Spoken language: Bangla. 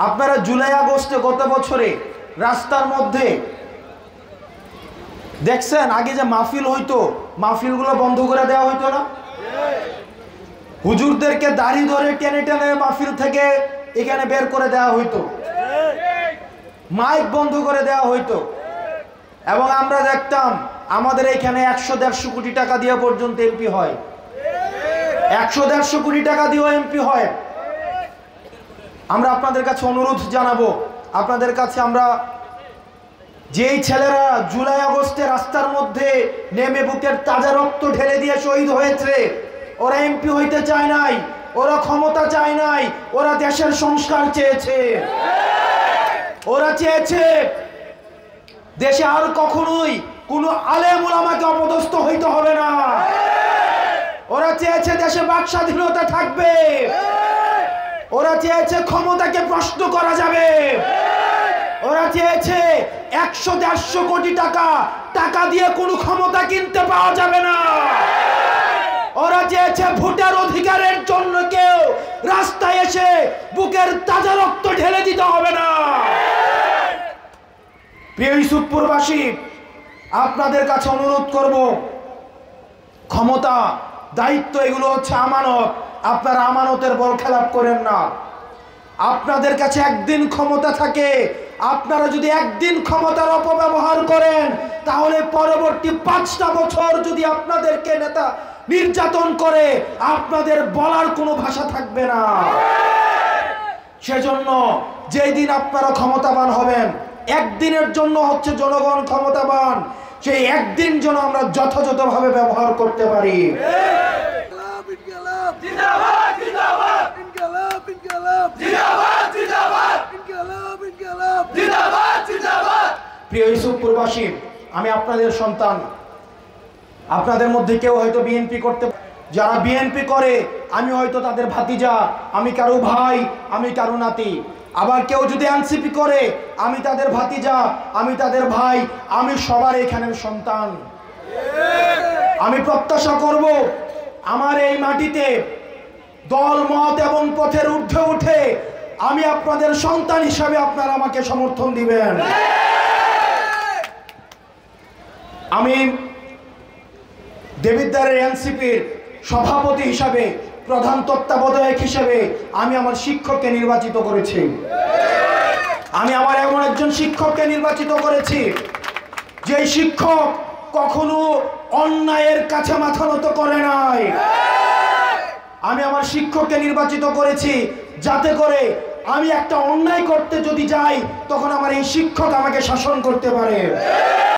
আপনারা জুলাই আগস্টে গত বছরে রাস্তার মধ্যে দেখছেন, আগে যে মাহফিল হইতো, মাহফিলগুলো বন্ধ করে দেওয়া হইতো না? হুজুরদেরকে দাড়ি ধরে টেনে টেনে মাহফিল থেকে এখানে বের করে দেওয়া হইতো, মাইক বন্ধ করে দেওয়া হইতো। এবং আমরা দেখতাম আমাদের এখানে 100-150 কোটি টাকা দিয়ে পর্যন্ত এমপি হয়, 100-150 কোটি টাকা দিয়েও এমপি হয়। আমরা আপনাদের কাছে অনুরোধ জানাবো, আপনাদের কাছে আমরা, যেই ছেলেরা জুলাই আগস্টে রাস্তার মধ্যে নেমে বুকের তাজা রক্ত ঢেলে দিয়ে শহীদ হয়েছে, ওরা এমপি হইতে চায় নাই, ওরা ক্ষমতা চায় নাই, ওরা দেশের সংস্কার চেয়েছে। ওরা চেয়েছে দেশে আর কখনোই কোনো আলেম ওলামাকে অপদস্থ হইতে হবে না। ওরা চেয়েছে দেশে বাক স্বাধীনতা থাকবে। ওরা চেয়েছে ক্ষমতাকে প্রশ্ন করা যাবে। ওরা চেয়েছে 100-150 কোটি টাকা দিয়ে কোনো ক্ষমতা কিনতে পাওয়া যাবে না। ওরা চেয়েছে ভোটার অধিকারের জন্য কেউ রাস্তায় এসে বুকের তাজা রক্ত ঢেলে দিতে হবে না। প্রিয় ইউসুফপুরবাসী, আপনাদের কাছে অনুরোধ করব, ক্ষমতা, দায়িত্ব এগুলো হচ্ছে আমানত। আপনারা আমানতের বরখেলাপ করেন না। আপনাদের কাছে একদিন ক্ষমতা থাকে, আপনারা যদি একদিন ক্ষমতার অপব্যবহার করেন, তাহলে পরবর্তী 5টা বছর যদি আপনাদেরকে নেতা নির্যাতন করে, আপনাদের বলার কোনো ভাষা থাকবে না। সেজন্য যেই দিন আপনারা ক্ষমতাবান হবেন, একদিনের জন্য হচ্ছে জনগণ ক্ষমতাবান, সেই একদিন যেন আমরা যথাযথভাবে ব্যবহার করতে পারি। প্রিয় ইউসুফপুরবাসী, আমি আপনাদের সন্তান। আপনাদের মধ্যে কেউ হয়তো বিএনপি করতে, যারা বিএনপি করে আমি হয়তো তাদের ভাতিজা, আমি কারো ভাই, আমি কারো নাতি। আবার কেউ যদি এনসিপি করে আমি তাদের ভাতিজা, আমি তাদের ভাই, আমি সবার এখানের সন্তান। আমি প্রত্যাশা করব আমার এই মাটিতে দল মত এবং পথের ঊর্ধ্বে উঠে আমি আপনাদের সন্তান হিসাবে আপনারা আমাকে সমর্থন দিবেন। আমি দেবিদ্বারের এনসিপির সভাপতি হিসাবে, প্রধান তত্ত্বাবধায়ক হিসেবে আমি আমার শিক্ষককে নির্বাচিত করেছি। আমি আমার এমন একজন শিক্ষককে নির্বাচিত করেছি যে শিক্ষক কখনো অন্যায়ের কাছে মাথা নত করে নাই। আমি আমার শিক্ষককে নির্বাচিত করেছি যাতে করে আমি একটা অন্যায় করতে যদি যাই, তখন আমার এই শিক্ষক আমাকে শাসন করতে পারে।